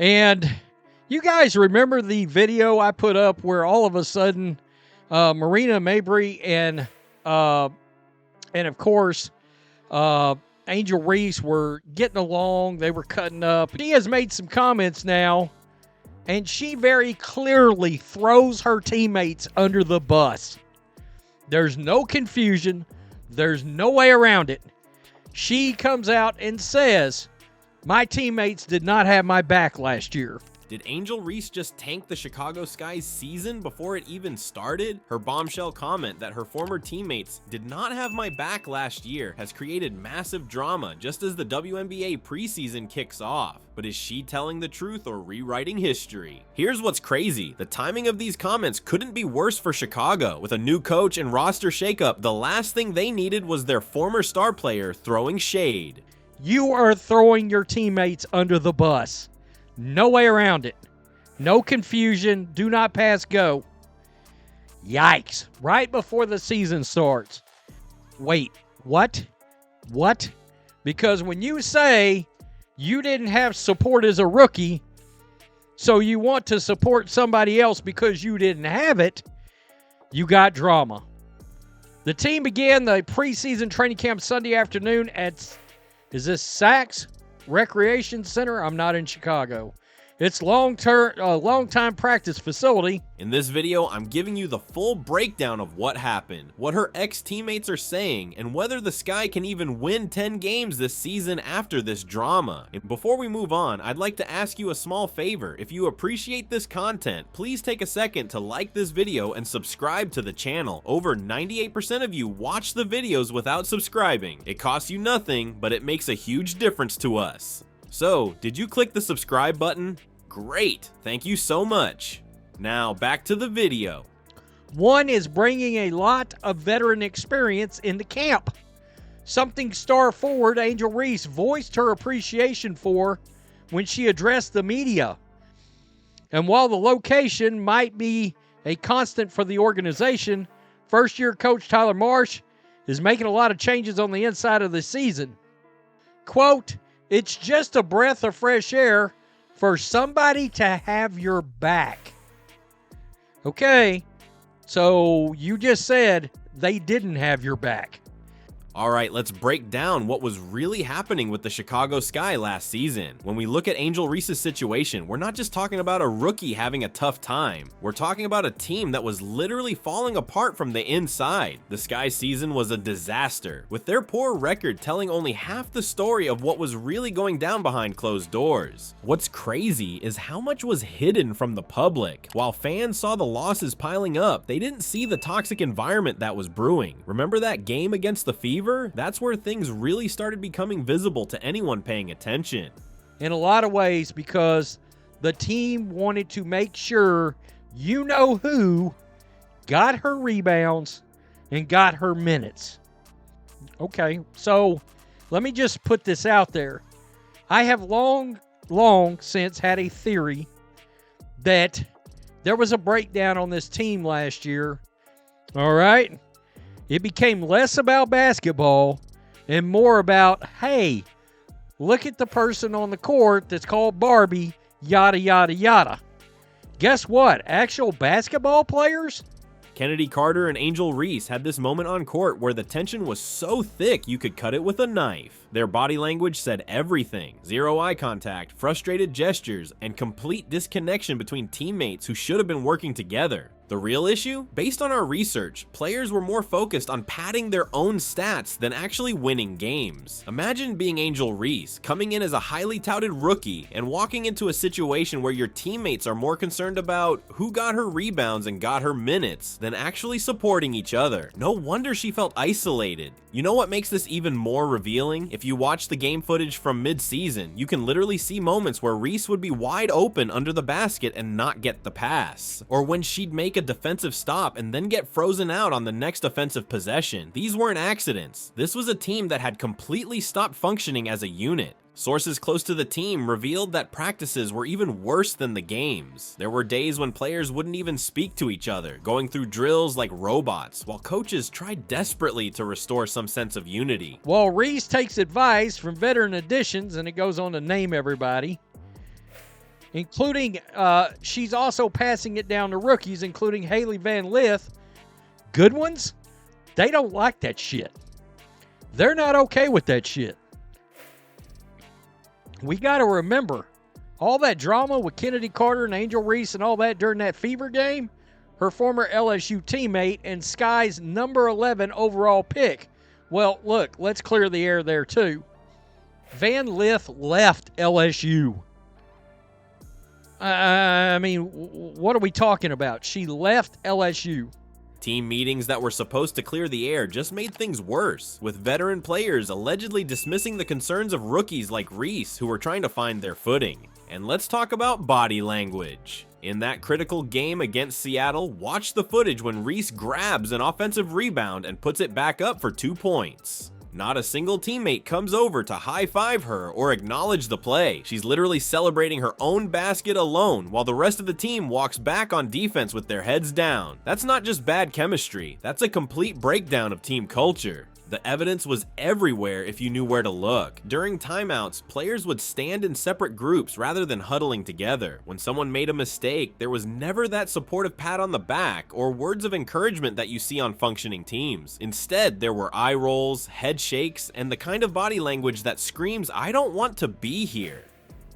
And you guys remember the video I put up where all of a sudden Marina Mabry and of course Angel Reese were getting along. They were cutting up. She has made some comments now, and she very clearly throws her teammates under the bus. There's no confusion. There's no way around it. She comes out and says, my teammates did not have my back last year. Did Angel Reese just tank the Chicago Sky's season before it even started? Her bombshell comment that her former teammates did not have my back last year has created massive drama just as the WNBA preseason kicks off. But is she telling the truth or rewriting history? Here's what's crazy. The timing of these comments couldn't be worse for Chicago. With a new coach and roster shakeup, the last thing they needed was their former star player throwing shade. You are throwing your teammates under the bus. No way around it. No confusion. Do not pass go. Yikes. Right before the season starts. Wait, what? What? Because when you say you didn't have support as a rookie, so you want to support somebody else because you didn't have it, you got drama. The team began the preseason training camp Sunday afternoon at, is this Saks Recreation Center? I'm not in Chicago. It's long-time practice facility. In this video, I'm giving you the full breakdown of what happened, what her ex-teammates are saying, and whether the Sky can even win 10 games this season after this drama. And before we move on, I'd like to ask you a small favor. If you appreciate this content, please take a second to like this video and subscribe to the channel. Over 98% of you watch the videos without subscribing. It costs you nothing, but it makes a huge difference to us. So, did you click the subscribe button? Great, thank you so much. Now, back to the video. One is bringing a lot of veteran experience into camp. Something star forward Angel Reese voiced her appreciation for when she addressed the media. And while the location might be a constant for the organization, first-year coach Tyler Marsh is making a lot of changes on the inside of the season. Quote, it's just a breath of fresh air for somebody to have your back. Okay, so you just said they didn't have your back. Alright, let's break down what was really happening with the Chicago Sky last season. When we look at Angel Reese's situation, we're not just talking about a rookie having a tough time. We're talking about a team that was literally falling apart from the inside. The Sky season was a disaster, with their poor record telling only half the story of what was really going down behind closed doors. What's crazy is how much was hidden from the public. While fans saw the losses piling up, they didn't see the toxic environment that was brewing. Remember that game against the Fever? That's where things really started becoming visible to anyone paying attention. In a lot of ways, because the team wanted to make sure you know who got her rebounds and got her minutes. Okay, so let me just put this out there. I have long since had a theory that there was a breakdown on this team last year. All right? It became less about basketball and more about, hey, look at the person on the court that's called Barbie, yada, yada, yada. Guess what? Actual basketball players? Kennedy Carter and Angel Reese had this moment on court where the tension was so thick you could cut it with a knife. Their body language said everything. Zero eye contact, frustrated gestures, and complete disconnection between teammates who should have been working together. The real issue? Based on our research, players were more focused on padding their own stats than actually winning games. Imagine being Angel Reese, coming in as a highly touted rookie and walking into a situation where your teammates are more concerned about who got her rebounds and got her minutes than actually supporting each other. No wonder she felt isolated. You know what makes this even more revealing? If you watch the game footage from mid-season, you can literally see moments where Reese would be wide open under the basket and not get the pass. Or when she'd make a defensive stop and then get frozen out on the next offensive possession. These weren't accidents. This was a team that had completely stopped functioning as a unit. Sources close to the team revealed that practices were even worse than the games. There were days when players wouldn't even speak to each other, going through drills like robots, while coaches tried desperately to restore some sense of unity. While Reese takes advice from veteran additions, and it goes on to name everybody, including she's also passing it down to rookies, including Haley Van Lith. Good ones, they don't like that shit. They're not okay with that shit. We got to remember, all that drama with Kennedy Carter and Angel Reese and all that during that Fever game, her former LSU teammate and Sky's number 11 overall pick. Well, look, let's clear the air there too. Van Lith left LSU. I mean, what are we talking about? She left LSU. Team meetings that were supposed to clear the air just made things worse, with veteran players allegedly dismissing the concerns of rookies like Reese who were trying to find their footing. And let's talk about body language. In that critical game against Seattle, watch the footage when Reese grabs an offensive rebound and puts it back up for 2 points. Not a single teammate comes over to high-five her or acknowledge the play. She's literally celebrating her own basket alone while the rest of the team walks back on defense with their heads down. That's not just bad chemistry, that's a complete breakdown of team culture. The evidence was everywhere if you knew where to look. During timeouts, players would stand in separate groups rather than huddling together. When someone made a mistake, there was never that supportive pat on the back or words of encouragement that you see on functioning teams. Instead, there were eye rolls, head shakes, and the kind of body language that screams, "I don't want to be here."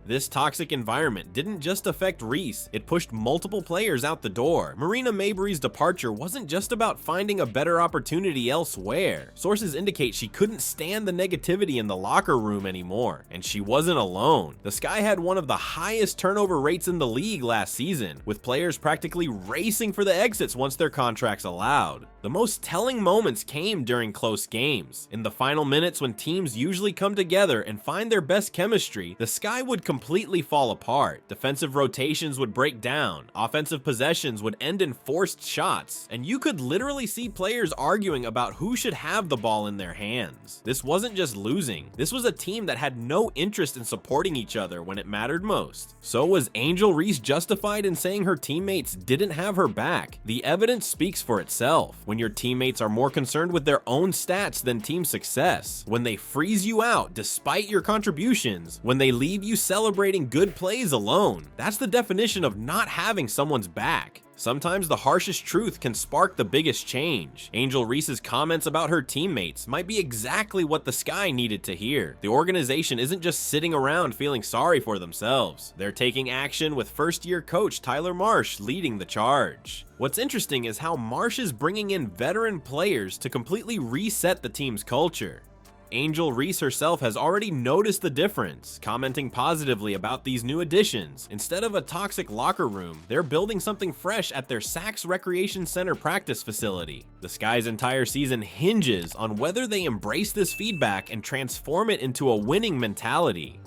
This toxic environment didn't just affect Reese, it pushed multiple players out the door. Marina Mabrey's departure wasn't just about finding a better opportunity elsewhere. Sources indicate she couldn't stand the negativity in the locker room anymore, and she wasn't alone. The Sky had one of the highest turnover rates in the league last season, with players practically racing for the exits once their contracts allowed. The most telling moments came during close games. In the final minutes when teams usually come together and find their best chemistry, the Sky would completely fall apart. Defensive rotations would break down, offensive possessions would end in forced shots, and you could literally see players arguing about who should have the ball in their hands. This wasn't just losing, this was a team that had no interest in supporting each other when it mattered most. So was Angel Reese justified in saying her teammates didn't have her back? The evidence speaks for itself. When your teammates are more concerned with their own stats than team success, when they freeze you out despite your contributions, when they leave you celebrating good plays alone, that's the definition of not having someone's back. Sometimes the harshest truth can spark the biggest change. Angel Reese's comments about her teammates might be exactly what the Sky needed to hear. The organization isn't just sitting around feeling sorry for themselves. They're taking action with first-year coach Tyler Marsh leading the charge. What's interesting is how Marsh is bringing in veteran players to completely reset the team's culture. Angel Reese herself has already noticed the difference, commenting positively about these new additions. Instead of a toxic locker room, they're building something fresh at their Saks Recreation Center practice facility. The Sky's entire season hinges on whether they embrace this feedback and transform it into a winning mentality.